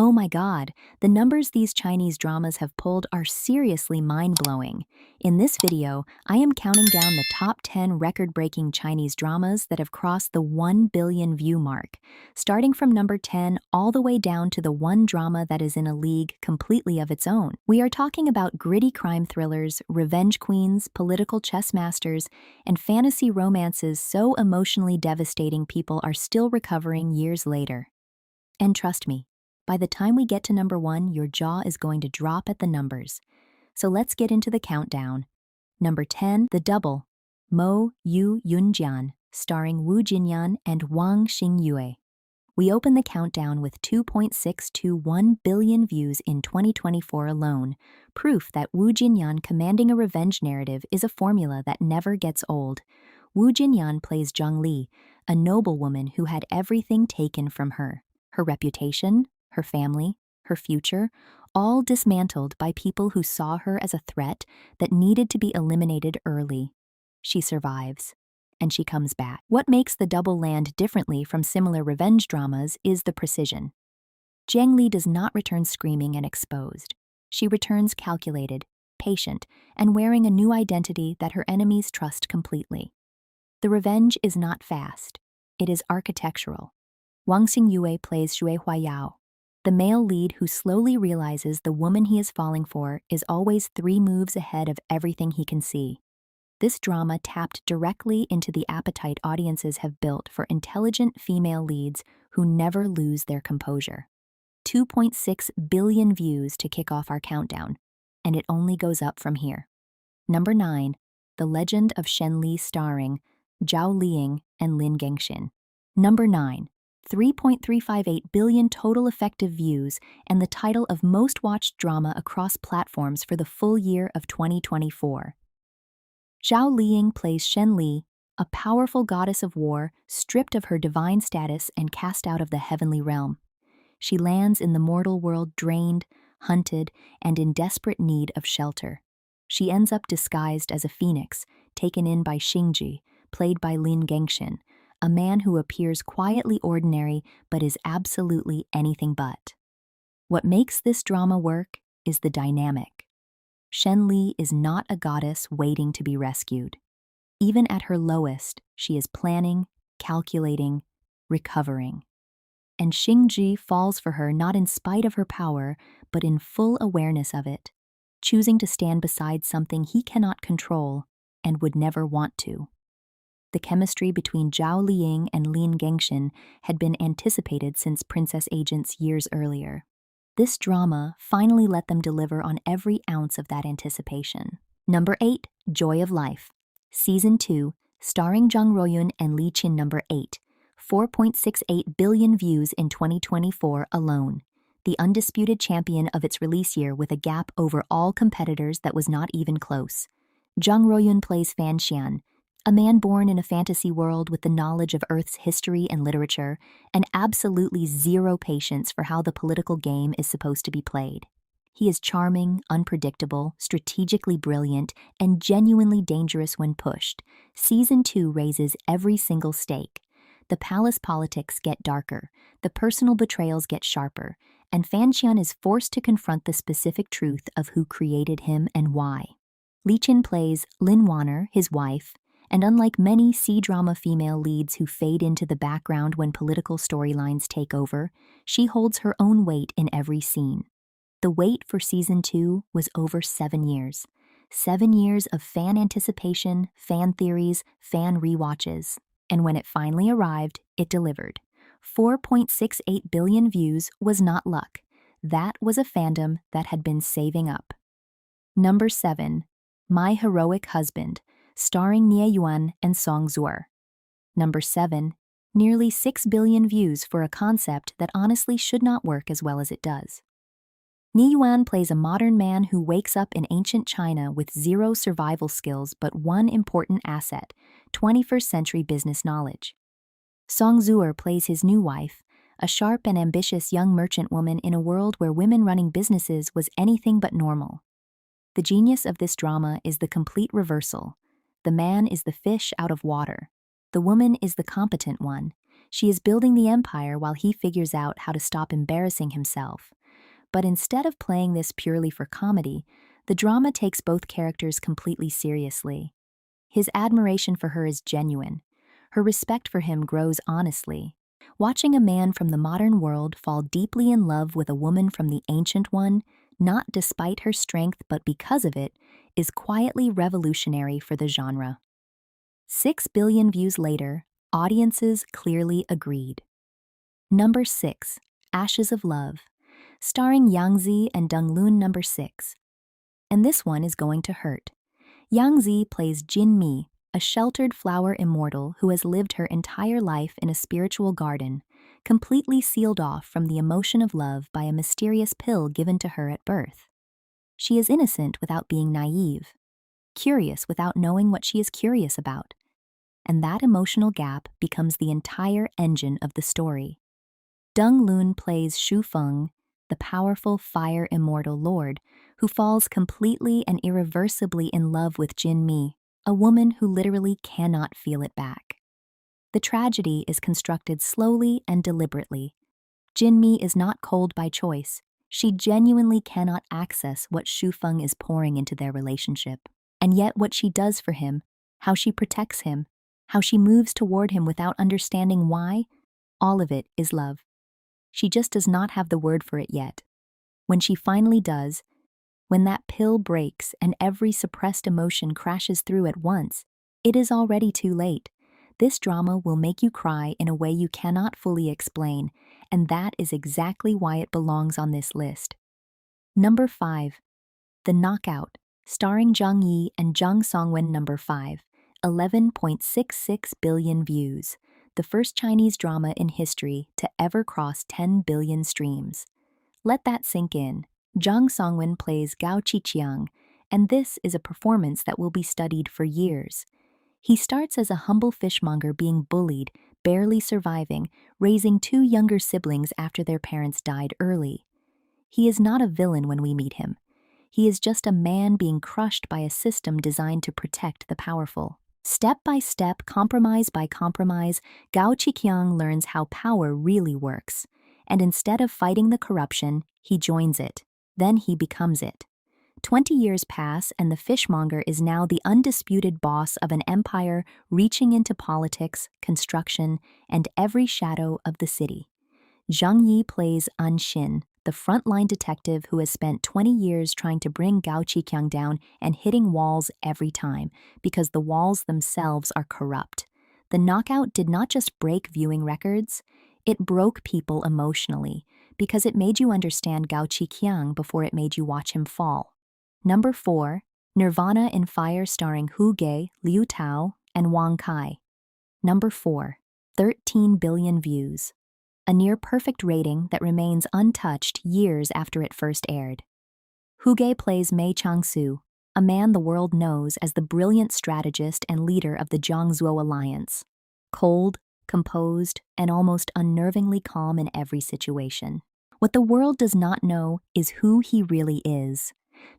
Oh my god, the numbers these Chinese dramas have pulled are seriously mind-blowing. In this video, I am counting down the top 10 record-breaking Chinese dramas that have crossed the 1 billion view mark, starting from number 10 all the way down to the one drama that is in a league completely of its own. We are talking about gritty crime thrillers, revenge queens, political chess masters, and fantasy romances so emotionally devastating people are still recovering years later. And trust me, by the time we get to number 1, your jaw is going to drop at the numbers. So let's get into the countdown. Number 10, The Double, Mo Yu Yunjian, starring Wu Jinyan and Wang Xingyue. We open the countdown with 2.621 billion views in 2024 alone, proof that Wu Jinyan commanding a revenge narrative is a formula that never gets old. Wu Jinyan plays Zhang Li, a noblewoman who had everything taken from her. Her reputation, her family, her future, all dismantled by people who saw her as a threat that needed to be eliminated early. She survives, and she comes back. What makes The Double land differently from similar revenge dramas is the precision. Zhang Li does not return screaming and exposed. She returns calculated, patient, and wearing a new identity that her enemies trust completely. The revenge is not fast. It is architectural. Wang Xingyue plays Xue Huayao, the male lead who slowly realizes the woman he is falling for is always 3 moves ahead of everything he can see. This drama tapped directly into the appetite audiences have built for intelligent female leads who never lose their composure. 2.6 billion views to kick off our countdown, and it only goes up from here. Number 9, The Legend of Shen Li starring Zhao Liang and Lin Gengxin. Number 9, 3.358 billion total effective views and the title of most watched drama across platforms for the full year of 2024. Zhao Liang plays Shen Li, a powerful goddess of war stripped of her divine status and cast out of the heavenly realm. She lands in the mortal world drained, hunted, and in desperate need of shelter. She ends up disguised as a phoenix, taken in by Xingji, played by Lin Gengxin, a man who appears quietly ordinary but is absolutely anything but. What makes this drama work is the dynamic. Shen Li is not a goddess waiting to be rescued. Even at her lowest, she is planning, calculating, recovering. And Xingji falls for her not in spite of her power, but in full awareness of it, choosing to stand beside something he cannot control and would never want to. The chemistry between Zhao Liang and Lin Gengxin had been anticipated since Princess Agents years earlier. This drama finally let them deliver on every ounce of that anticipation. Number 8, Joy of Life, Season 2, starring Zhang Ruoyun and Li Qin. Number 8, 4.68 billion views in 2024 alone, the undisputed champion of its release year with a gap over all competitors that was not even close. Zhang Ruoyun plays Fan Xian, a man born in a fantasy world with the knowledge of Earth's history and literature, and absolutely zero patience for how the political game is supposed to be played. He is charming, unpredictable, strategically brilliant, and genuinely dangerous when pushed. Season 2 raises every single stake. The palace politics get darker, the personal betrayals get sharper, and Fan Xian is forced to confront the specific truth of who created him and why. Li Qin plays Lin Wanner, his wife, and unlike many C-drama female leads who fade into the background when political storylines take over, she holds her own weight in every scene. The wait for Season 2 was over 7 years. 7 years of fan anticipation, fan theories, fan rewatches. And when it finally arrived, it delivered. 4.68 billion views was not luck. That was a fandom that had been saving up. Number 7, My Heroic Husband, starring Nie Yuan and Song Zuer. Number 7, nearly 6 billion views for a concept that honestly should not work as well as it does. Nie Yuan plays a modern man who wakes up in ancient China with zero survival skills but one important asset, 21st century business knowledge. Song Zuer plays his new wife, a sharp and ambitious young merchant woman in a world where women running businesses was anything but normal. The genius of this drama is the complete reversal. The man is the fish out of water. The woman is the competent one. She is building the empire while he figures out how to stop embarrassing himself. But instead of playing this purely for comedy, the drama takes both characters completely seriously. His admiration for her is genuine. Her respect for him grows honestly. Watching a man from the modern world fall deeply in love with a woman from the ancient one, not despite her strength but because of it, is quietly revolutionary for the genre. 6 billion views later, audiences clearly agreed. Number 6, Ashes of Love, starring Yang Zi and Dongloon. Number 6. And this one is going to hurt. Yang Zi plays Jin Mi, a sheltered flower immortal who has lived her entire life in a spiritual garden, completely sealed off from the emotion of love by a mysterious pill given to her at birth. She is innocent without being naive, curious without knowing what she is curious about, and that emotional gap becomes the entire engine of the story. Dongloon plays Shu Feng, the powerful fire immortal lord, who falls completely and irreversibly in love with Jin Mi, a woman who literally cannot feel it back. The tragedy is constructed slowly and deliberately. Jin Mi is not cold by choice. She genuinely cannot access what Shu Feng is pouring into their relationship. And yet what she does for him, how she protects him, how she moves toward him without understanding why, all of it is love. She just does not have the word for it yet. When she finally does, when that pill breaks and every suppressed emotion crashes through at once, it is already too late. This drama will make you cry in a way you cannot fully explain, and that is exactly why it belongs on this list. Number 5. The Knockout, starring Zhang Yi and Zhang Songwen. Number 5. 11.66 billion views, the first Chinese drama in history to ever cross 10 billion streams. Let that sink in. Zhang Songwen plays Gao Qiqiang, and this is a performance that will be studied for years. He starts as a humble fishmonger being bullied, barely surviving, raising 2 younger siblings after their parents died early. He is not a villain when we meet him. He is just a man being crushed by a system designed to protect the powerful. Step by step, compromise by compromise, Gao Qiqiang learns how power really works. And instead of fighting the corruption, he joins it. Then he becomes it. 20 years pass and the fishmonger is now the undisputed boss of an empire reaching into politics, construction, and every shadow of the city. Zhang Yi plays An Xin, the frontline detective who has spent 20 years trying to bring Gao Qiqiang down and hitting walls every time, because the walls themselves are corrupt. The knockout did not just break viewing records, it broke people emotionally, because it made you understand Gao Qiqiang before it made you watch him fall. Number 4, Nirvana in Fire, starring Hu Ge, Liu Tao, and Wang Kai. Number 4, 13 billion views, a near-perfect rating that remains untouched years after it first aired. Hu Ge plays Mei Changsu, a man the world knows as the brilliant strategist and leader of the Jiangzuo Alliance. Cold, composed, and almost unnervingly calm in every situation. What the world does not know is who he really is.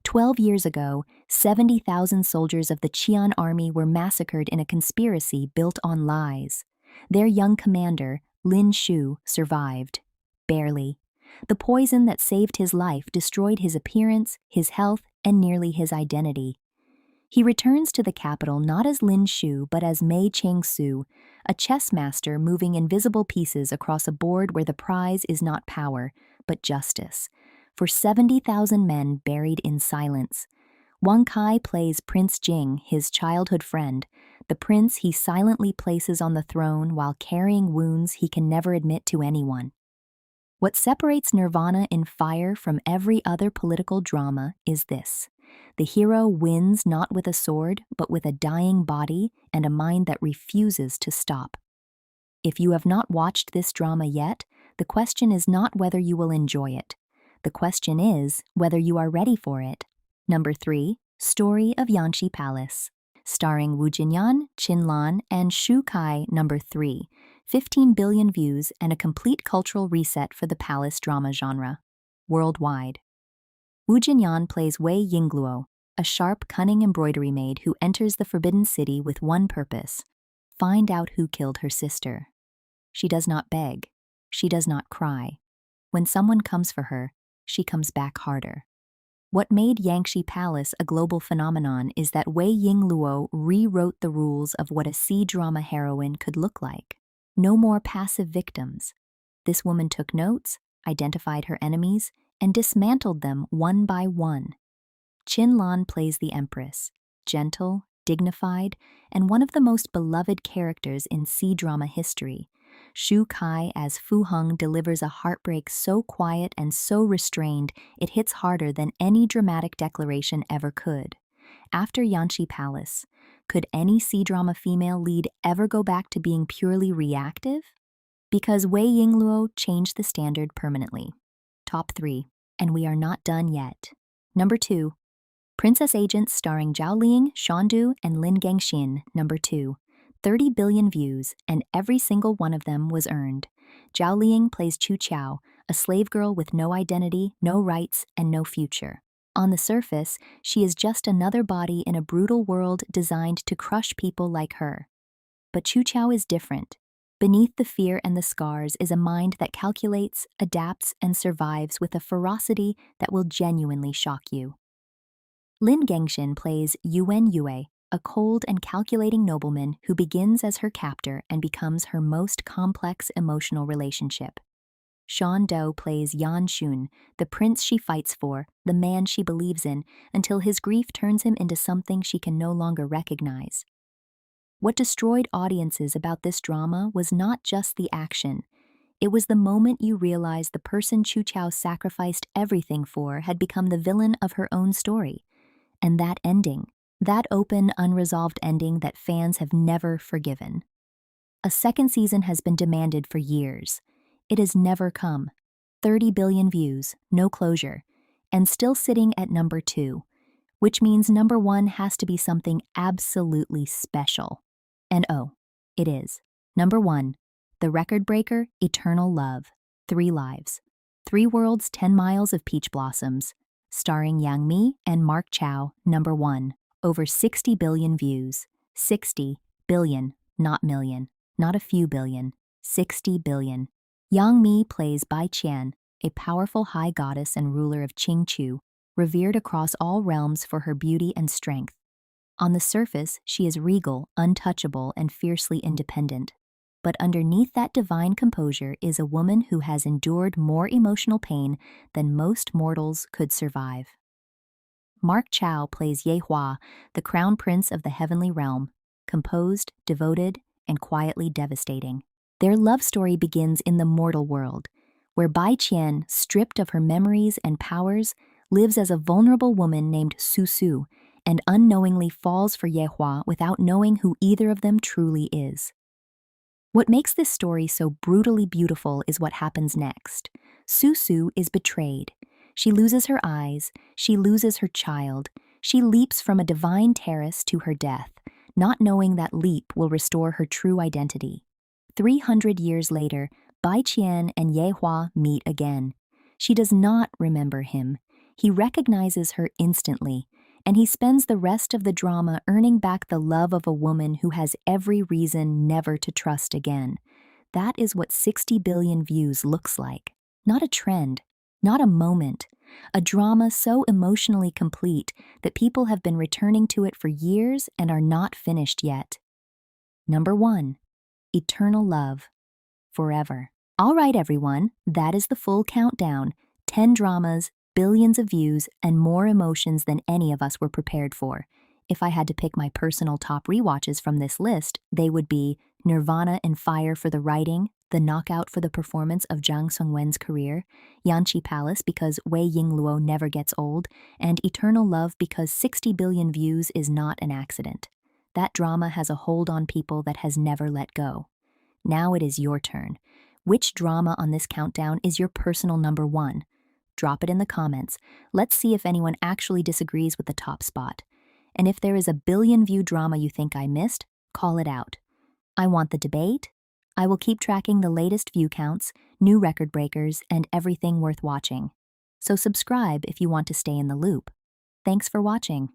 12 years ago, 70,000 soldiers of the Qian army were massacred in a conspiracy built on lies. Their young commander, Lin Shu, survived. Barely. The poison that saved his life destroyed his appearance, his health, and nearly his identity. He returns to the capital not as Lin Shu but as Mei Changsu, a chess master moving invisible pieces across a board where the prize is not power, but justice, for 70,000 men buried in silence. Wang Kai plays Prince Jing, his childhood friend, the prince he silently places on the throne while carrying wounds he can never admit to anyone. What separates Nirvana in Fire from every other political drama is this: the hero wins not with a sword, but with a dying body and a mind that refuses to stop. If you have not watched this drama yet, the question is not whether you will enjoy it. The question is whether you are ready for it. Number 3, Story of Yanxi Palace, starring Wu Jinyan, Qin Lan, and Shu Kai. Number 3, 15 billion views and a complete cultural reset for the palace drama genre. Worldwide. Wu Jinyan plays Wei Yingluo, a sharp, cunning embroidery maid who enters the Forbidden City with one purpose: find out who killed her sister. She does not beg. She does not cry. When someone comes for her, she comes back harder. What made Yangshi Palace a global phenomenon is that Wei Yingluo rewrote the rules of what a C-drama heroine could look like. No more passive victims. This woman took notes, identified her enemies, and dismantled them one by one. Qin Lan plays the Empress, gentle, dignified, and one of the most beloved characters in C-drama history. Shu Kai as Fu Heng delivers a heartbreak so quiet and so restrained it hits harder than any dramatic declaration ever could. After Yanshi Palace, could any C-drama female lead ever go back to being purely reactive? Because Wei Yingluo changed the standard permanently. Top 3, and we are not done yet. Number 2, Princess Agents starring Zhao Ling, Shandu, and Lin Gangxin. Number 2. 30 billion views, and every single one of them was earned. Zhao Ling plays Chu Qiao, a slave girl with no identity, no rights, and no future. On the surface, she is just another body in a brutal world designed to crush people like her. But Chu Qiao is different. Beneath the fear and the scars is a mind that calculates, adapts, and survives with a ferocity that will genuinely shock you. Lin Gangxin plays Yuan Yue, a cold and calculating nobleman who begins as her captor and becomes her most complex emotional relationship. Shan Do plays Yan Xun, the prince she fights for, the man she believes in, until his grief turns him into something she can no longer recognize. What destroyed audiences about this drama was not just the action. It was the moment you realized the person Chu Qiao sacrificed everything for had become the villain of her own story. And that ending, that open, unresolved ending that fans have never forgiven. A second season has been demanded for years. It has never come. 30 billion views, no closure, and still sitting at number 2, which means number 1 has to be something absolutely special. And oh, it is. Number 1, the record breaker, Eternal Love, 3 lives. 3 worlds, 10 miles of peach blossoms. Starring Yang Mi and Mark Chow, number 1. Over 60 billion views. 60 billion, not million, not a few billion. 60 billion. Yang Mi plays Bai Qian, a powerful high goddess and ruler of Qingqiu, revered across all realms for her beauty and strength. On the surface, she is regal, untouchable, and fiercely independent. But underneath that divine composure is a woman who has endured more emotional pain than most mortals could survive. Mark Chow plays Ye Hua, the crown prince of the heavenly realm, composed, devoted, and quietly devastating. Their love story begins in the mortal world, where Bai Qian, stripped of her memories and powers, lives as a vulnerable woman named Su Su, and unknowingly falls for Ye Hua without knowing who either of them truly is. What makes this story so brutally beautiful is what happens next. Su Su is betrayed. She loses her eyes, she loses her child, she leaps from a divine terrace to her death, not knowing that leap will restore her true identity. 300 years later, Bai Qian and Ye Hua meet again. She does not remember him. He recognizes her instantly, and he spends the rest of the drama earning back the love of a woman who has every reason never to trust again. That is what 60 billion views looks like. Not a trend, not a moment. A drama so emotionally complete that people have been returning to it for years and are not finished yet. Number 1. Eternal Love. Forever. All right, everyone, that is the full countdown. 10 dramas, billions of views, and more emotions than any of us were prepared for. If I had to pick my personal top rewatches from this list, they would be Nirvana and Fire for the writing, The Knockout for the performance of Zhang Songwen's career, Yanshi Palace because Wei Yingluo never gets old, and Eternal Love because 60 billion views is not an accident. That drama has a hold on people that has never let go. Now it is your turn. Which drama on this countdown is your personal number 1? Drop it in the comments. Let's see if anyone actually disagrees with the top spot. And if there is a billion-view drama you think I missed, call it out. I want the debate. I will keep tracking the latest view counts, new record breakers, and everything worth watching. So subscribe if you want to stay in the loop. Thanks for watching.